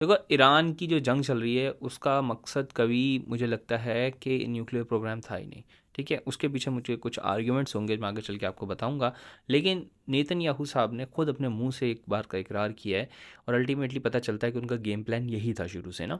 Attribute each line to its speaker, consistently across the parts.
Speaker 1: देखो, ईरान की जो जंग चल रही है उसका मकसद कभी मुझे लगता है कि न्यूक्लियर प्रोग्राम था ही नहीं। ठीक है, उसके पीछे मुझे कुछ आर्ग्यूमेंट्स होंगे, मैं आगे चल के आपको बताऊंगा। लेकिन नेतन्याहू साहब ने खुद अपने मुंह से एक बार का इकरार किया है, और अल्टीमेटली पता चलता है कि उनका गेम प्लान यही था शुरू से ना।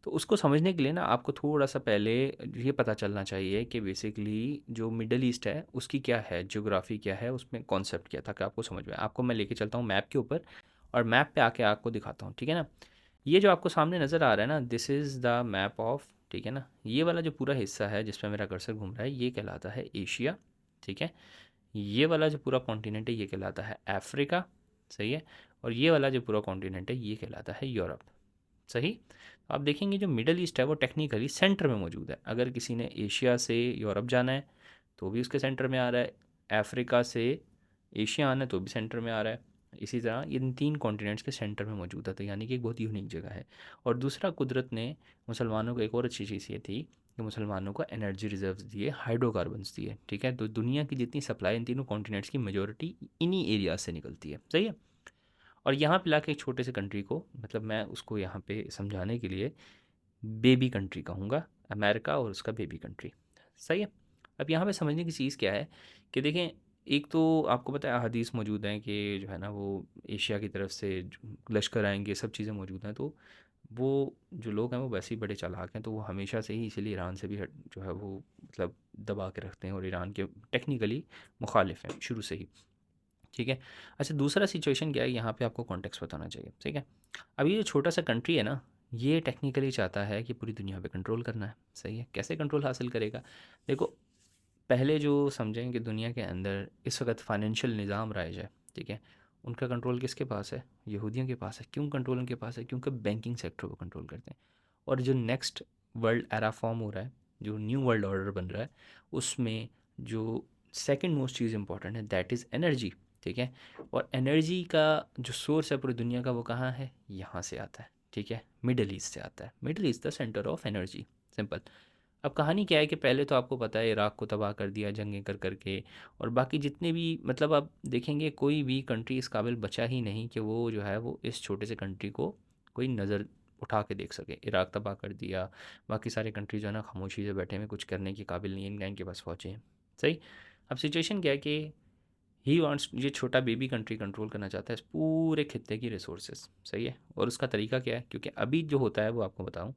Speaker 1: तो उसको समझने के लिए ना आपको थोड़ा सा पहले ये पता चलना चाहिए कि बेसिकली जो मिडल ईस्ट है उसकी क्या है, ज्योग्राफी क्या है, उसमें कॉन्सेप्ट क्या था, कि आपको समझ में आए। आपको मैं लेके चलता हूँ मैप के ऊपर, और मैप पे आके आपको दिखाता हूँ, ठीक है ना। ये जो आपको सामने नज़र आ रहा है ना, this is the map of, ठीक है ना। ये वाला जो पूरा हिस्सा है जिस पे मेरा कर्सर घूम रहा है ये कहलाता है एशिया, ठीक है। ये वाला जो पूरा कॉन्टिनेंट है ये कहलाता है अफ्रीका, सही है। और ये वाला जो पूरा कॉन्टिनेंट है ये कहलाता है यूरोप, सही। तो आप देखेंगे जो मिडल ईस्ट है वो टेक्निकली सेंटर में मौजूद है। अगर किसी ने एशिया से यूरोप जाना है तो भी उसके सेंटर में आ रहा है, अफ्रीका से एशिया आना है तो भी सेंटर में आ रहा है। इसी तरह इन तीन कॉन्टिनेंट्स के सेंटर में मौजूद है, तो यानी कि एक बहुत यूनिक जगह है। और दूसरा, कुदरत ने मुसलमानों को एक और अच्छी चीज़ ये थी कि मुसलमानों को एनर्जी रिजर्व्स दिए, हाइड्रोकार्बन्स दिए, ठीक है। तो दुनिया की जितनी सप्लाई इन तीनों कॉन्टिनेंट्स की मेजोरिटी इन्हीं एरियाज से निकलती है, सही है। और यहाँ पे लाके एक छोटे से कंट्री को, मतलब मैं उसको यहाँ पे समझाने के लिए बेबी कंट्री कहूँगा, अमेरिका और उसका बेबी कंट्री, सही है। अब यहाँ पे समझने की चीज़ क्या है कि देखें, एक तो आपको पता है हदीस मौजूद हैं कि जो है ना वो एशिया की तरफ से लश्कर आएंगे, सब चीज़ें मौजूद हैं। तो वो जो लोग हैं वो वैसे ही बड़े चालाक हैं, तो वो हमेशा से ही इसीलिए ईरान से भी जो है वो मतलब दबा के रखते हैं, और ईरान के टेक्निकली मुखालिफ हैं शुरू से ही, ठीक है। अच्छा, दूसरा सिचुएशन क्या है, यहाँ पे आपको कॉन्टेक्स्ट बताना चाहिए, ठीक है। अब ये जो छोटा सा कंट्री है ना, ये टेक्निकली चाहता है कि पूरी दुनिया पे कंट्रोल करना है, सही है। कैसे कंट्रोल हासिल करेगा? देखो, पहले जो समझें कि दुनिया के अंदर इस वक्त फाइनेंशियल निज़ाम राइज है, ठीक है। उनका कंट्रोल किसके पास है? यहूदियों के पास है। क्यों कंट्रोल उनके पास है? क्योंकि बैंकिंग सेक्टर को कंट्रोल करते हैं। और जो नेक्स्ट वर्ल्ड एरा फॉर्म हो रहा है, जो न्यू वर्ल्ड ऑर्डर बन रहा है, उसमें जो सेकंड मोस्ट चीज़ इंपॉर्टेंट है दैट इज़ एनर्जी, ठीक है। और एनर्जी का जो सोर्स है पूरी दुनिया का वो कहाँ है? यहाँ से आता है, ठीक है। मिडल ईस्ट से आता है। Middle east the centre of energy, simple. अब कहानी क्या है कि पहले तो आपको पता है इराक़ को तबाह कर दिया जंगें कर कर के, और बाकी जितने भी, मतलब आप देखेंगे कोई भी कंट्री इस काबिल बचा ही नहीं कि वो जो है वो इस छोटे से कंट्री को कोई नज़र उठा के देख सके। इराक़ तबाह कर दिया, बाकी सारे कंट्री जो है ना खामोशी से बैठे हुए, कुछ करने के काबिल नहीं है, इनके पास फौजें हैं, सही। अब सिचुएशन क्या है कि ही वांट्स, ये छोटा बेबी कंट्री कंट्रोल करना चाहता है इस पूरे खित्ते की रिसोर्सेज, सही है। और उसका तरीका क्या है? क्योंकि अभी जो होता है वो आपको बताऊं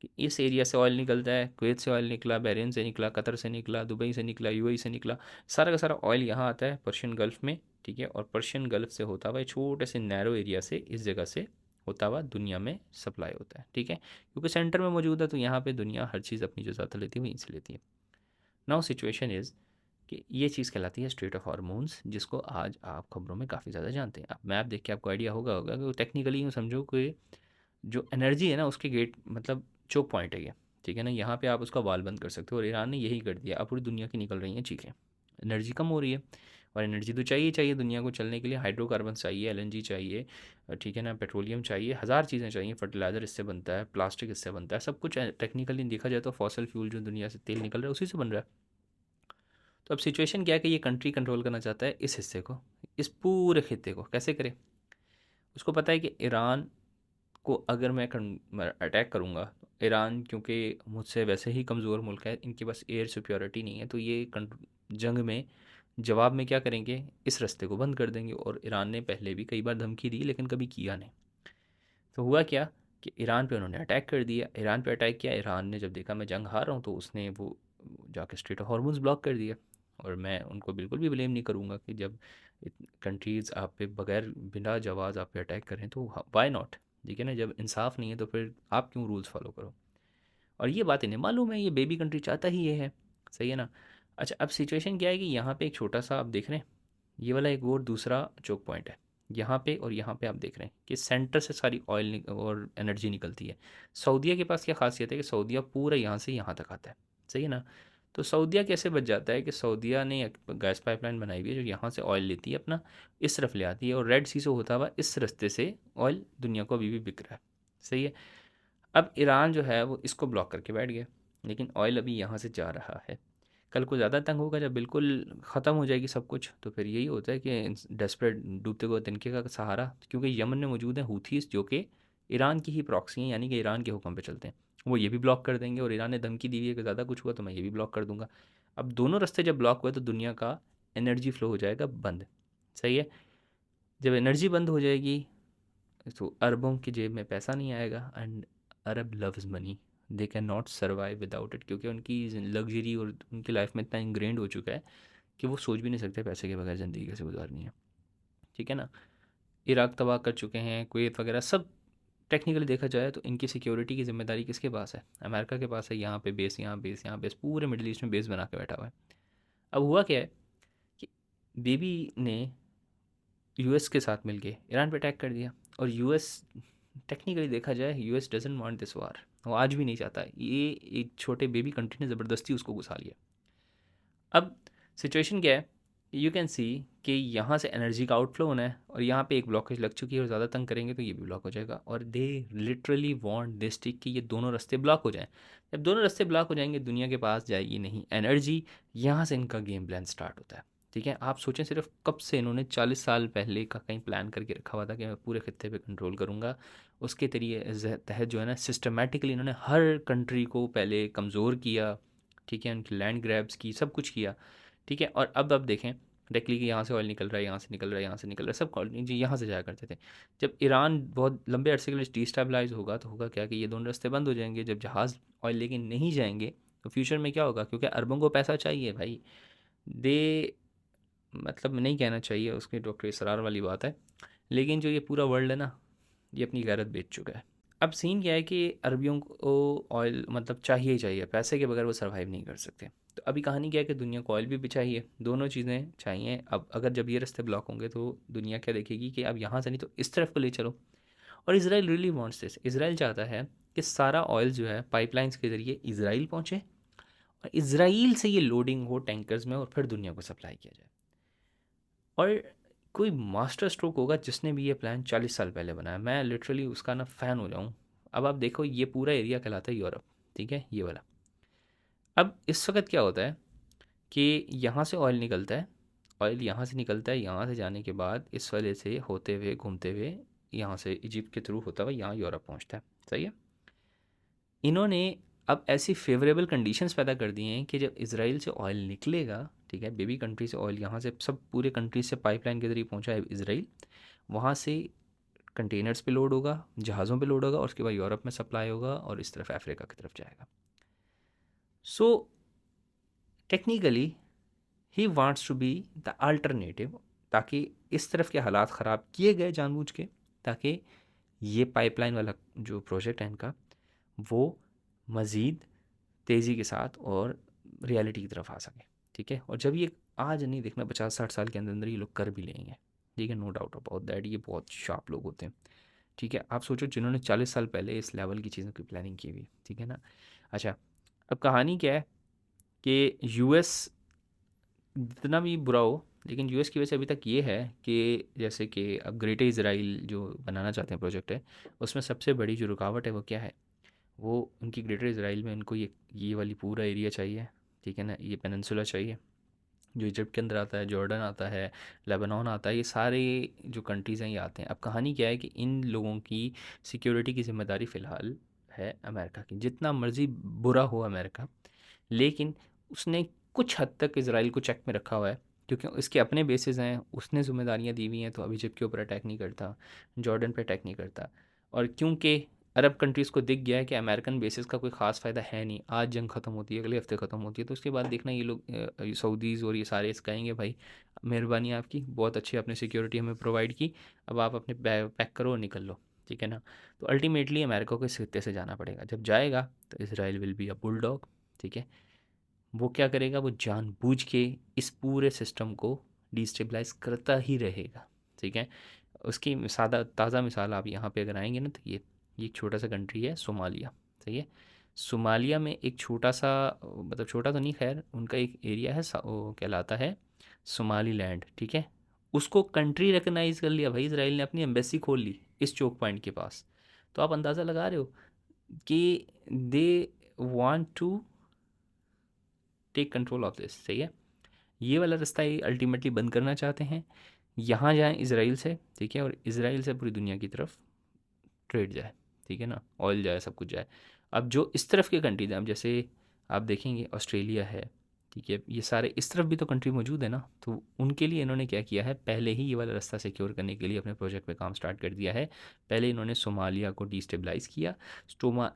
Speaker 1: कि इस एरिया से ऑयल निकलता है, कुवैत से ऑयल निकला, बहरीन से निकला, कतर से निकला, दुबई से निकला, यूएई से निकला, सारा का सारा ऑयल यहाँ आता है पर्शियन गल्फ में, ठीक है। और पर्शियन गल्फ से होता हुआ छोटे से नैरो एरिया से इस जगह से होता हुआ दुनिया में सप्लाई होता है, ठीक है। क्योंकि सेंटर में मौजूद है तो यहाँ पे दुनिया हर चीज़ अपनी जो ज़्यादा लेती है वहीं से लेती है। नाउ सिचुएशन इज़ कि ये चीज़ कहलाती है स्ट्रेट ऑफ हॉर्मोन्स, जिसको आज आप खबरों में काफ़ी ज़्यादा जानते हैं। अब मैप देख के आपको आइडिया होगा कि टेक्निकली यूँ समझो कि जो एनर्जी है ना उसके गेट, मतलब चोक पॉइंट है ये, ठीक है ना। यहाँ पे आप उसका वाल बंद कर सकते हो, और ईरान ने यही कर दिया। अब पूरी दुनिया की निकल रही हैं चीखें, एनर्जी कम हो रही है। और एनर्जी तो चाहिए चाहिए दुनिया को चलने के लिए, हाइड्रोकार्बन चाहिए, एलएनजी चाहिए, ठीक है ना, पेट्रोलियम चाहिए, हज़ार चीज़ें चाहिए, फर्टिलाइज़र इससे बनता है, प्लास्टिक इससे बनता है, सब कुछ टेक्निकली देखा जाए तो फॉसल फ्यूल जो दुनिया से तेल निकल रहा है उसी से बन रहा है। तो अब सिचुएशन क्या है कि ये कंट्री कंट्रोल करना चाहता है इस हिस्से को, इस पूरे खित्ते को। कैसे करे? उसको पता है कि ईरान को अगर मैं अटैक करूँगा तो ईरान, क्योंकि मुझसे वैसे ही कमज़ोर मुल्क है, इनके पास एयर सिक्योरिटी नहीं है, तो ये जंग में जवाब में क्या करेंगे? इस रास्ते को बंद कर देंगे। और ईरान ने पहले भी कई बार धमकी दी लेकिन कभी किया नहीं। तो हुआ क्या कि ईरान पे उन्होंने अटैक कर दिया। ईरान पे अटैक किया, ईरान ने जब देखा मैं जंग हार रहा हूँ तो उसने वो जाके स्ट्रेट ऑफ हॉर्मुज़ ब्लॉक कर दिया। और मैं उनको बिल्कुल भी ब्लेम नहीं करूँगा कि जब कंट्रीज़ आप पे बगैर बिना जवाब आप पे अटैक करें तो वाई नॉट, ठीक है ना। जब इंसाफ नहीं है तो फिर आप क्यों रूल्स फॉलो करो? और ये बात इन्हें मालूम है, ये बेबी कंट्री चाहता ही ये है, सही है ना। अच्छा, अब सिचुएशन क्या है कि यहाँ पे एक छोटा सा आप देख रहे हैं, ये वाला एक और दूसरा चोक पॉइंट है यहाँ पे, और यहाँ पे आप देख रहे हैं कि सेंटर से सारी ऑयल और एनर्जी निकलती है। सऊदीया के पास क्या खासियत है कि सऊदीया पूरा यहाँ से यहाँ तक आता है, सही है ना। तो सऊदीया कैसे बच जाता है कि सऊदीया ने एक गैस पाइपलाइन बनाई हुई है जो यहाँ से ऑयल लेती है अपना, इस तरफ ले आती है, और रेड सी से होता हुआ इस रास्ते से ऑयल दुनिया को अभी भी बिक रहा है, सही है। अब ईरान जो है वो इसको ब्लॉक करके बैठ गया, लेकिन ऑयल अभी यहाँ से जा रहा है। कल को ज़्यादा तंग होगा, जब बिल्कुल ख़त्म हो जाएगी सब कुछ, तो फिर यही होता है कि डेस्परेट, डूबते हुए तिनके का सहारा। क्योंकि यमन में मौजूद है हूथीस जो कि ईरान की ही प्रॉक्सी हैं, यानी कि ईरान के हुक्म पे चलते हैं। वो ये भी ब्लॉक कर देंगे और ईरान ने धमकी दी हुई है कि ज़्यादा कुछ हुआ तो मैं ये भी ब्लॉक कर दूंगा। अब दोनों रास्ते जब ब्लॉक हुए तो दुनिया का एनर्जी फ्लो हो जाएगा बंद। सही है। जब एनर्जी बंद हो जाएगी तो अरबों की जेब में पैसा नहीं आएगा। And Arab loves money, they can not survive without it, क्योंकि उनकी लग्जरी और उनकी लाइफ में इतना इंग्रेंड हो चुका है कि वो सोच भी नहीं सकते पैसे के बगैर ज़िंदगी कैसे गुजारनी है। ठीक है ना। इराक तबाह कर चुके हैं, कुवैत वगैरह सब। टेक्निकली देखा जाए तो इनकी सिक्योरिटी की जिम्मेदारी किसके पास है? अमेरिका के पास है। यहाँ पे बेस, यहाँ बेस, यहाँ बेस, पूरे मिडिल ईस्ट में बेस बना के बैठा हुआ है। अब हुआ क्या है कि बेबी ने यूएस के साथ मिलके ईरान पे अटैक कर दिया। और यूएस, टेक्निकली देखा जाए, यूएस डजंट वांट दिस वार। वो आज भी नहीं चाहता। ये एक छोटे बेबी कंट्री ने ज़बरदस्ती उसको घुसा लिया। अब सिचुएशन क्या है? यू कैन सी कि यहाँ से एनर्जी का आउटफ्लो होना है और यहाँ पे एक ब्लॉकेज लग चुकी है और ज़्यादा तंग करेंगे तो ये भी ब्लॉक हो जाएगा। और दे लिटरली वांट दिस टिक कि ये दोनों रास्ते ब्लॉक हो जाएं। जब दोनों रास्ते ब्लॉक हो जाएंगे दुनिया के पास जाएगी नहीं एनर्जी। यहाँ से इनका गेम प्लान स्टार्ट होता है। ठीक है, आप सोचें सिर्फ कब से इन्होंने 40 साल पहले का कहीं प्लान करके रखा हुआ था कि मैं पूरे खत्ते पे कंट्रोल करूँगा। उसके तरीके तहत जो है ना, सिस्टमेटिकली इन्होंने हर कंट्री को पहले कमज़ोर किया। ठीक है, उनकी लैंड ग्रैब्स की, सब कुछ किया। ठीक है, और अब देखें डायरेक्टली कि यहाँ से ऑयल निकल रहा है, यहाँ से निकल रहा है, यहाँ से निकल रहा है, सब कॉलोनी जी यहाँ से जाया करते थे। जब ईरान बहुत लंबे अरसे के लिए डिस्टेबलाइज होगा तो होगा क्या कि ये दोनों रास्ते बंद हो जाएंगे। जब जहाज़ ऑयल लेके नहीं जाएंगे तो फ्यूचर में क्या होगा? क्योंकि अरबों को पैसा चाहिए भाई। दे, मतलब नहीं कहना चाहिए, उसके डॉक्टर इसरार वाली बात है, लेकिन जो ये पूरा वर्ल्ड है ना, ये अपनी गैरत बेच चुका है। अब सीन क्या है कि अरबियों को ऑयल मतलब चाहिए ही चाहिए, पैसे के बगैर वो सर्वाइव नहीं कर सकते। तो अभी कहानी क्या है कि दुनिया को ऑयल भी चाहिए, दोनों चीज़ें चाहिए। अब अगर जब ये रास्ते ब्लॉक होंगे तो दुनिया क्या देखेगी कि अब यहाँ से नहीं तो इस तरफ को ले चलो। और Israel really wants this. Israel चाहता है कि सारा ऑयल जो है पाइपलाइंस के ज़रिए इसराइल पहुँचे और इसराइल से ये लोडिंग हो टैंकर्स में और फिर दुनिया को सप्लाई किया जाए। और कोई मास्टर स्ट्रोक होगा जिसने भी ये प्लान 40 साल पहले बनाया, मैं लिटरली उसका ना फ़ैन हो जाऊँ। अब आप देखो ये पूरा एरिया कहलाता है यूरोप। ठीक है, ये वाला। अब इस वक्त क्या होता है कि यहाँ से ऑयल निकलता है, ऑयल यहाँ से निकलता है, यहाँ से जाने के बाद इस वाले से होते हुए घूमते हुए यहाँ से इजिप्ट के थ्रू होता हुआ यहाँ यूरोप पहुँचता है। सही है। इन्होंने अब ऐसी फेवरेबल कंडीशंस पैदा कर दी हैं कि जब इसराइल से ऑयल निकलेगा, ठीक है, बेबी कंट्री से ऑयल यहाँ से सब पूरे कंट्री से पाइपलाइन के जरिए पहुँचा है इसराइल, वहाँ से कंटेनर्स पे लोड होगा, जहाज़ों पे लोड होगा और उसके बाद यूरोप में सप्लाई होगा और इस तरफ अफ्रीका की तरफ जाएगा। So technically he wants to be the alternative, ताकि इस तरफ के हालात ख़राब किए गए जानबूझ के, ताकि ये पाइपलाइन वाला जो प्रोजेक्ट है इनका वो मज़ीद तेज़ी के साथ और रियलिटी की तरफ आ सके। ठीक है, और जब ये आज नहीं देखना 50-60 साल के अंदर अंदर ये लोग कर भी लेंगे। ठीक है, नो डाउट अबाउट दैट, ये बहुत शार्प लोग होते हैं। ठीक है, आप सोचो जिन्होंने 40 साल पहले इस लेवल की चीज़ों की प्लानिंग की हुई। ठीक है ना। अच्छा, अब कहानी क्या है कि यूएस जितना भी बुरा हो, लेकिन यूएस की वजह से अभी तक ये है कि जैसे कि अब ग्रेटर इज़राइल जो बनाना चाहते हैं प्रोजेक्ट है, उसमें सबसे बड़ी जो रुकावट है वो क्या है? वो उनकी ग्रेटर इज़राइल में उनको ये वाली पूरा एरिया चाहिए। ठीक है ना, ये पेनिनसुला चाहिए जो इजिप्ट के अंदर आता है, जॉर्डन आता है, लेबनान आता है, ये सारे जो कंट्रीज़ हैं ये आते हैं। अब कहानी क्या है कि इन लोगों की सिक्योरिटी की जिम्मेदारी फ़िलहाल है अमेरिका की। जितना मर्ज़ी बुरा हो अमेरिका, लेकिन उसने कुछ हद तक इसराइल को चेक में रखा हुआ है, क्योंकि इसके अपने बेसिस हैं, उसने जिम्मेदारियाँ दी हुई हैं। तो अब इजिप्ट के ऊपर अटैक नहीं करता, जॉर्डन पे अटैक नहीं करता। और क्योंकि अरब कंट्रीज़ को दिख गया है कि अमेरिकन बेसिस का कोई ख़ास फ़ायदा है नहीं, आज जंग ख़त्म होती है, अगले हफ्ते ख़त्म होती है, तो उसके बाद देखना ये लोग सऊदीज़ और ये सारे कहेंगे भाई मेहरबानी आपकी, बहुत अच्छी आपने सिक्योरिटी हमें प्रोवाइड की, अब आप अपने पैक करो और निकल लो। ठीक है ना। तो अल्टीमेटली अमेरिका को इस खत्ते से जाना पड़ेगा। जब जाएगा तो Israel will be a bulldog. ठीक है, वो क्या करेगा? वो जानबूझ के इस पूरे सिस्टम को डिस्टेबलाइज करता ही रहेगा। ठीक है, उसकी सादा ताज़ा मिसाल आप यहाँ पे अगर आएंगे ना तो ये एक छोटा सा कंट्री है सोमालिया। सही है, सोमालिया में एक छोटा सा, मतलब छोटा तो नहीं खैर, उनका एक एरिया है वो कहलाता है सोमाली लैंड। ठीक है, उसको कंट्री रिकगनाइज़ कर लिया भाई इसराइल ने, अपनी एम्बेसी खोल ली इस चोक पॉइंट के पास। तो आप अंदाज़ा लगा रहे हो कि they want to take control of this. सही है, ये वाला रास्ता ये अल्टीमेटली बंद करना चाहते हैं। यहाँ जाएँ इसराइल से, ठीक है, और इसराइल से पूरी दुनिया की तरफ ट्रेड जाए। ठीक है ना, ऑयल जाए, सब कुछ जाए। अब जो इस तरफ के कंट्रीज हैं, अब जैसे आप देखेंगे ऑस्ट्रेलिया है, ठीक है, ये सारे इस तरफ भी तो कंट्री मौजूद है ना, तो उनके लिए इन्होंने क्या किया है, पहले ही ये वाला रास्ता सिक्योर करने के लिए अपने प्रोजेक्ट पे काम स्टार्ट कर दिया है। पहले इन्होंने सोमालिया को डिस्टेबलाइज किया।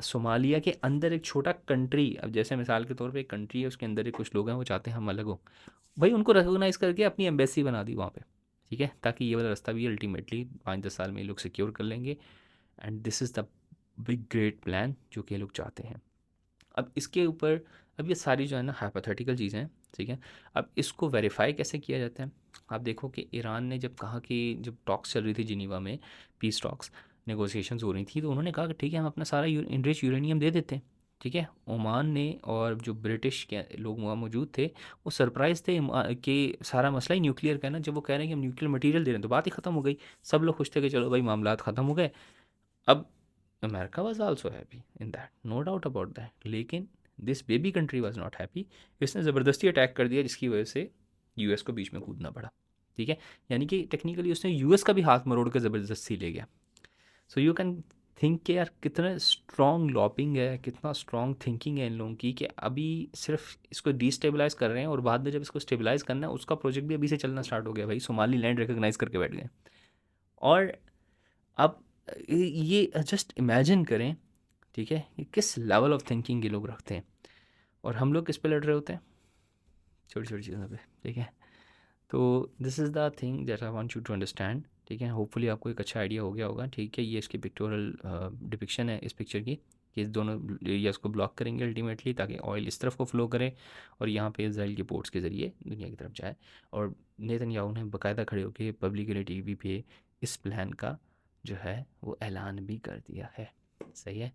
Speaker 1: सोमालिया के अंदर एक छोटा कंट्री, अब जैसे मिसाल के तौर पे एक कंट्री है, उसके अंदर एक कुछ लोग हैं वो चाहते हैं हम अलग हो, भाई उनको रिकोगनाइज़ करके अपनी एम्बेसी बना दी वहाँ पे, ठीक है, ताकि ये वाला रास्ता भी अल्टीमेटली 5-10 साल में ये लोग सिक्योर कर लेंगे। And this is the big great plan जो कि ये लोग चाहते हैं। अब इसके ऊपर, अब ये सारी जो है ना हाइपोथेटिकल चीज़ें हैं, ठीक है। अब इसको वेरीफाई कैसे किया जाता है? आप देखो कि ईरान ने जब कहा कि जब टॉक्स चल रही थी जिनीवा में, पीस टॉक्स, नेगोशिएशंस हो रही थी, तो उन्होंने कहा कि ठीक है हम अपना सारा इनरिच यूरेनियम दे देते हैं, ठीक है। ओमान ने और जो ब्रिटिश के लोग वहाँ मौजूद थे, वो सरप्राइज थे कि सारा मसला ही न्यूक्लियर का है ना, जब वो कह रहे हैं कि हम न्यूक्लियर मटेरियल दे रहे हैं, तो बात ही ख़त्म हो गई। सब लोग खुश थे कि चलो भाई मामलात ख़त्म हो गए। अब America was also happy in that, no doubt about that, लेकिन this baby country was not happy. इसने ज़बरदस्ती अटैक कर दिया, जिसकी वजह से यूएस को बीच में कूदना पड़ा, ठीक है। यानी कि टेक्निकली उसने यूएस का भी हाथ मरोड़ कर ज़बरदस्ती ले गया। सो यू कैन थिंक कि यार कितना स्ट्रॉन्ग लॉबिंग है, कितना स्ट्रॉन्ग थिंकिंग है इन लोगों की, कि अभी सिर्फ इसको डिस्टेबलाइज कर रहे हैं और बाद में जब इसको स्टेबलाइज करना है, उसका प्रोजेक्ट भी अभी से चलना स्टार्ट हो गया। भाई सोमाली लैंड रिकग्नाइज करके बैठ गए। और अब ये जस्ट इमेजिन करें, ठीक है, कि किस लेवल ऑफ थिंकिंग ये लोग रखते हैं, और हम लोग किस पे लड़ रहे होते हैं, छोटी छोटी चीज़ों पे, ठीक है। तो this is the thing that I want you to understand, ठीक है। होपफुली आपको एक अच्छा आइडिया हो गया होगा, ठीक है। ये इसकी पिक्टोरल डिपिक्शन है इस पिक्चर की, कि इस दोनों एरियाज़ को ब्लॉक करेंगे अल्टीमेटली, ताकि ऑयल इस तरफ को फ्लो करे और यहाँ पे इसराइल के पोर्ट्स के ज़रिए दुनिया की तरफ जाए। और नेतन्याहू ने बाकायदा खड़े होकर पब्लिकली टीवी पे इस प्लान का जो है वो ऐलान भी कर दिया है, सही है।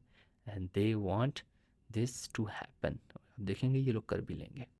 Speaker 1: And they want this to happen, देखेंगे ये लोग कर भी लेंगे।